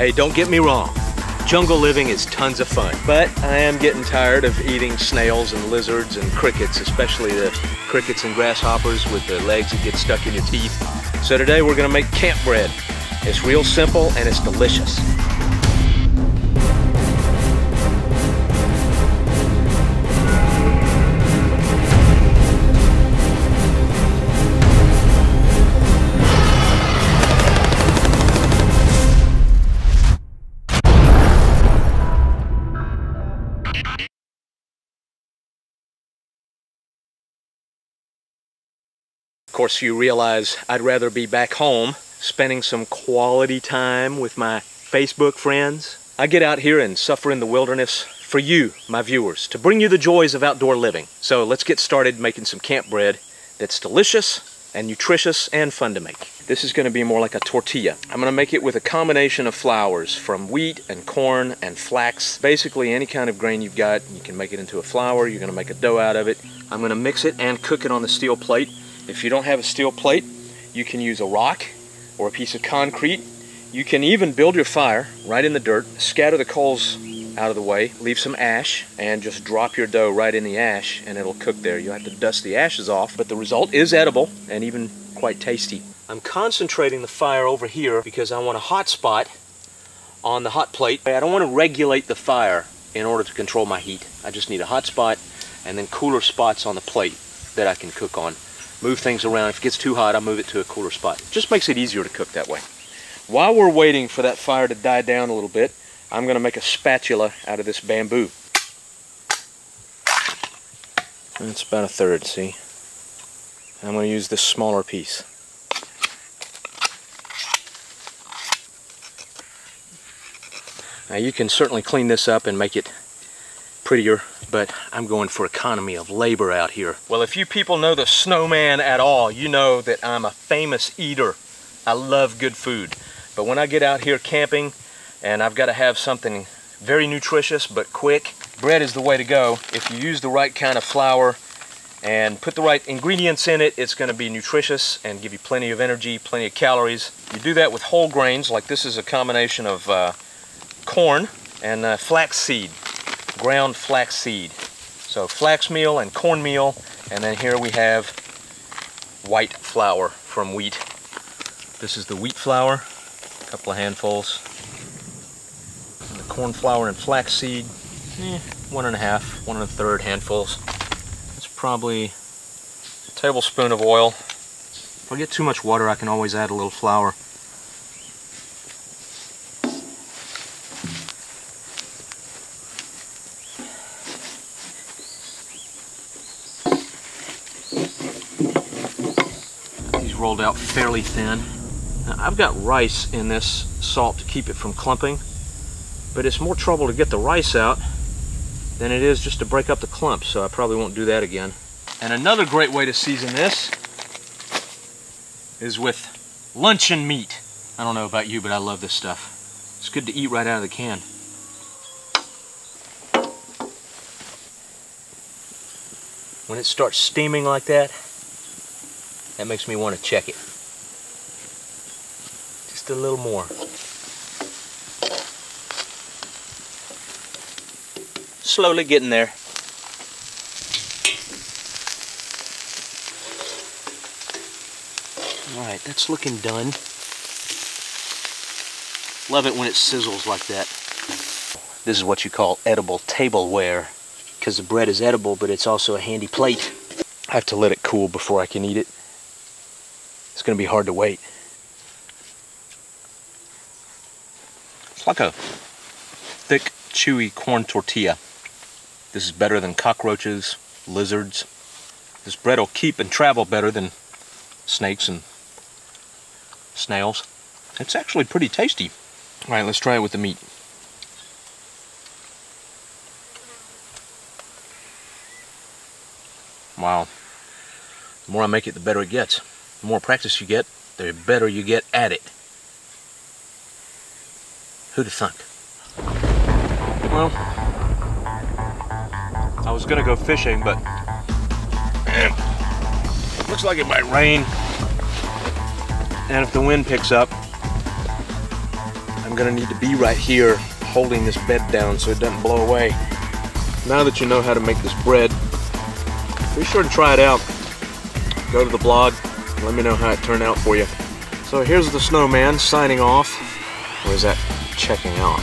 Hey, don't get me wrong. Jungle living is tons of fun, but I am getting tired of eating snails and lizards and crickets, especially the crickets and grasshoppers with the legs that get stuck in your teeth. So today we're gonna make camp bread. It's real simple and it's delicious. Of course, you realize I'd rather be back home spending some quality time with my Facebook friends. I get out here and suffer in the wilderness for you, my viewers, to bring you the joys of outdoor living. So let's get started making some camp bread that's delicious and nutritious and fun to make. This is going to be more like a tortilla. I'm going to make it with a combination of flours from wheat and corn and flax. Basically any kind of grain you've got, you can make it into a flour. You're going to make a dough out of it. I'm going to mix it and cook it on the steel plate. If you don't have a steel plate, you can use a rock or a piece of concrete. You can even build your fire right in the dirt, scatter the coals out of the way, leave some ash, and just drop your dough right in the ash and it'll cook there. You'll have to dust the ashes off, but the result is edible and even quite tasty. I'm concentrating the fire over here because I want a hot spot on the hot plate. I don't want to regulate the fire in order to control my heat. I just need a hot spot and then cooler spots on the plate that I can cook on. Move things around. If it gets too hot, I'll move it to a cooler spot. Just makes it easier to cook that way. While we're waiting for that fire to die down a little bit, I'm going to make a spatula out of this bamboo. It's about a third, see? And I'm going to use this smaller piece. Now you can certainly clean this up and make it prettier, but I'm going for economy of labor out here. Well, if you people know the snowman at all, you know that I'm a famous eater. I love good food. But when I get out here camping and I've got to have something very nutritious but quick, bread is the way to go. If you use the right kind of flour and put the right ingredients in it, it's going to be nutritious and give you plenty of energy, plenty of calories. You do that with whole grains, like this is a combination of corn and flax seed. Ground flax seed. So flax meal and cornmeal, and then here we have white flour from wheat. This is the wheat flour, a couple of handfuls. And the corn flour and flax seed, 1 1/3 handfuls. It's probably a tablespoon of oil. If I get too much water, I can always add a little flour. Rolled out fairly thin. Now, I've got rice in this salt to keep it from clumping, but it's more trouble to get the rice out than it is just to break up the clumps, so I probably won't do that again. And another great way to season this is with luncheon meat. I don't know about you, but I love this stuff. It's good to eat right out of the can. When it starts steaming like that, that makes me want to check it. Just a little more. Slowly getting there. Alright, that's looking done. Love it when it sizzles like that. This is what you call edible tableware, because the bread is edible, but it's also a handy plate. I have to let it cool before I can eat it. It's going to be hard to wait. It's like a thick, chewy corn tortilla. This is better than cockroaches, lizards. This bread will keep and travel better than snakes and snails. It's actually pretty tasty. All right, let's try it with the meat. Wow. The more I make it, the better it gets. The more practice you get, the better you get at it. Who'd have thunk? Well, I was gonna go fishing, but looks like it might rain. And if the wind picks up, I I'm gonna need to be right here holding this bed down so it doesn't blow away. Now that you know how to make this bread, be sure to try it out. Go to the blog, let me know how it turned out for you. So here's the snowman signing off. Or is that checking out?